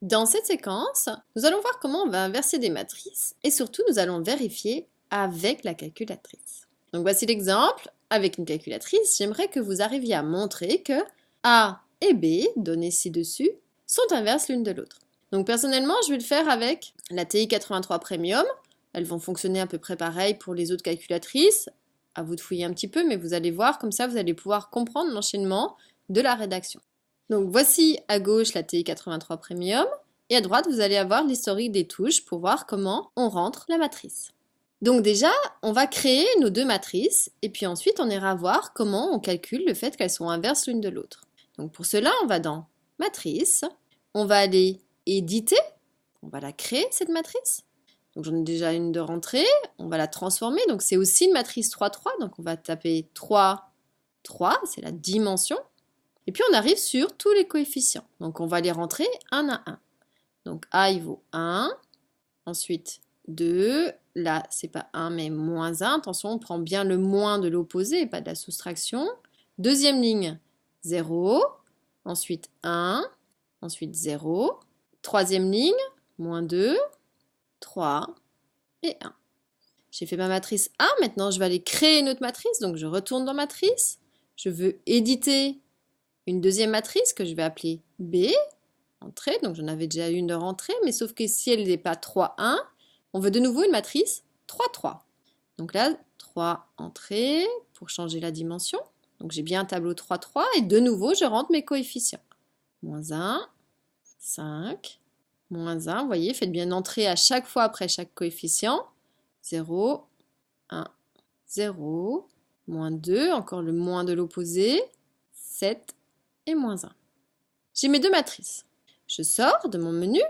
Dans cette séquence, nous allons voir comment on va inverser des matrices et surtout nous allons vérifier avec la calculatrice. Donc voici l'exemple. Avec une calculatrice, j'aimerais que vous arriviez à montrer que A et B, données ci-dessus, sont inverses l'une de l'autre. Donc personnellement, je vais le faire avec la TI 83 Premium. Elles vont fonctionner à peu près pareil pour les autres calculatrices. À vous de fouiller un petit peu, mais vous allez voir, comme ça vous allez pouvoir comprendre l'enchaînement de la rédaction. Donc voici à gauche la TI 83 Premium et à droite vous allez avoir l'historique des touches pour voir comment on rentre la matrice. Donc déjà, on va créer nos deux matrices et puis ensuite on ira voir comment on calcule le fait qu'elles sont inverses l'une de l'autre. Donc pour cela, on va dans Matrice, on va aller éditer, on va la créer cette matrice. Donc j'en ai déjà une de rentrée, on va la transformer, donc c'est aussi une matrice 3, 3, donc on va taper 3, 3, c'est la dimension. Et puis on arrive sur tous les coefficients, donc on va les rentrer un à un. Donc A il vaut 1, ensuite 2, là c'est pas 1 mais moins 1, attention on prend bien le moins de l'opposé et pas de la soustraction. Deuxième ligne 0, ensuite 1, ensuite 0. Troisième ligne, moins 2, 3 et 1. J'ai fait ma matrice A, maintenant je vais aller créer une autre matrice, donc je retourne dans matrice. Je veux éditer une deuxième matrice que je vais appeler B, entrée, donc j'en avais déjà une de rentrée, mais sauf que si elle n'est pas 3, 1, on veut de nouveau une matrice 3, 3. Donc là, 3 entrées pour changer la dimension. Donc j'ai bien un tableau 3, 3 et de nouveau, je rentre mes coefficients. Moins 1, 5, moins 1, vous voyez, faites bien entrer à chaque fois après chaque coefficient. 0, 1, 0, moins 2, encore le moins de l'opposé, 7 et moins 1. J'ai mes deux matrices. Je sors de mon menu.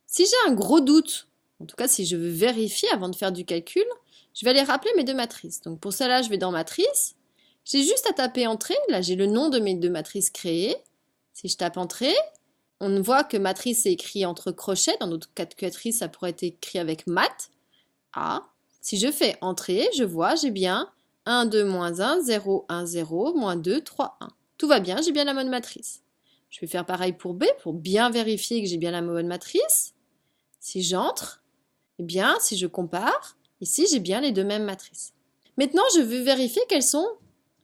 Si j'ai un gros doute, en tout cas si je veux vérifier avant de faire du calcul, je vais aller rappeler mes deux matrices. Donc pour cela, je vais dans Matrice. J'ai juste à taper Entrée. Là, j'ai le nom de mes deux matrices créées. Si je tape Entrée, on voit que matrice est écrit entre crochets. Dans notre calculatrice, ça pourrait être écrit avec mat. A. Si je fais Entrée, je vois, j'ai bien 1, 2, moins 1, 0, 1, 0, moins 2, 3, 1. Tout va bien, j'ai bien la bonne matrice. Je vais faire pareil pour B pour bien vérifier que j'ai bien la bonne matrice. Si j'entre, eh bien, si je compare, ici j'ai bien les deux mêmes matrices. Maintenant, je veux vérifier qu'elles sont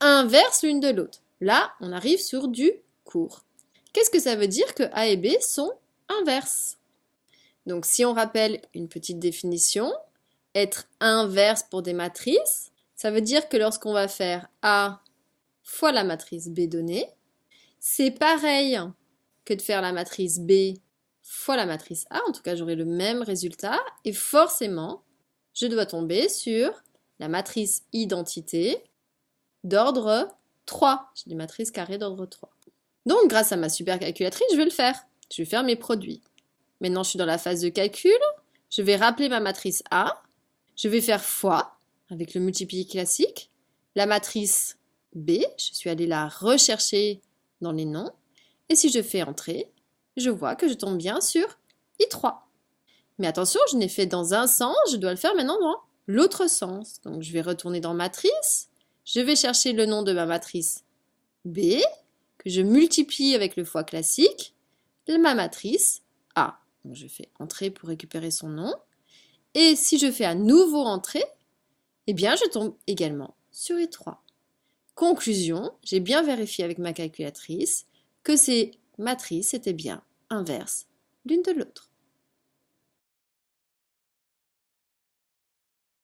inverses l'une de l'autre. Là, on arrive sur du court. Qu'est-ce que ça veut dire que A et B sont inverses? Donc, si on rappelle une petite définition, être inverse pour des matrices, ça veut dire que lorsqu'on va faire A fois la matrice B donnée, c'est pareil que de faire la matrice B fois la matrice A, en tout cas j'aurai le même résultat, et forcément, je dois tomber sur la matrice identité d'ordre 3. J'ai des matrices carrées d'ordre 3. Donc grâce à ma super calculatrice, je vais le faire. Je vais faire mes produits. Maintenant, je suis dans la phase de calcul, je vais rappeler ma matrice A, je vais faire fois, avec le multiplier classique, la matrice B, je suis allée la rechercher dans les noms, et si je fais entrer, je vois que je tombe bien sur I3. Mais attention, je n'ai fait dans un sens, je dois le faire maintenant dans l'autre sens. Donc je vais retourner dans matrice, je vais chercher le nom de ma matrice B, que je multiplie avec le fois classique, ma matrice A. Donc je fais entrer pour récupérer son nom. Et si je fais à nouveau entrer, eh bien je tombe également sur I3. Conclusion, j'ai bien vérifié avec ma calculatrice que ces matrices étaient bien inverses l'une de l'autre.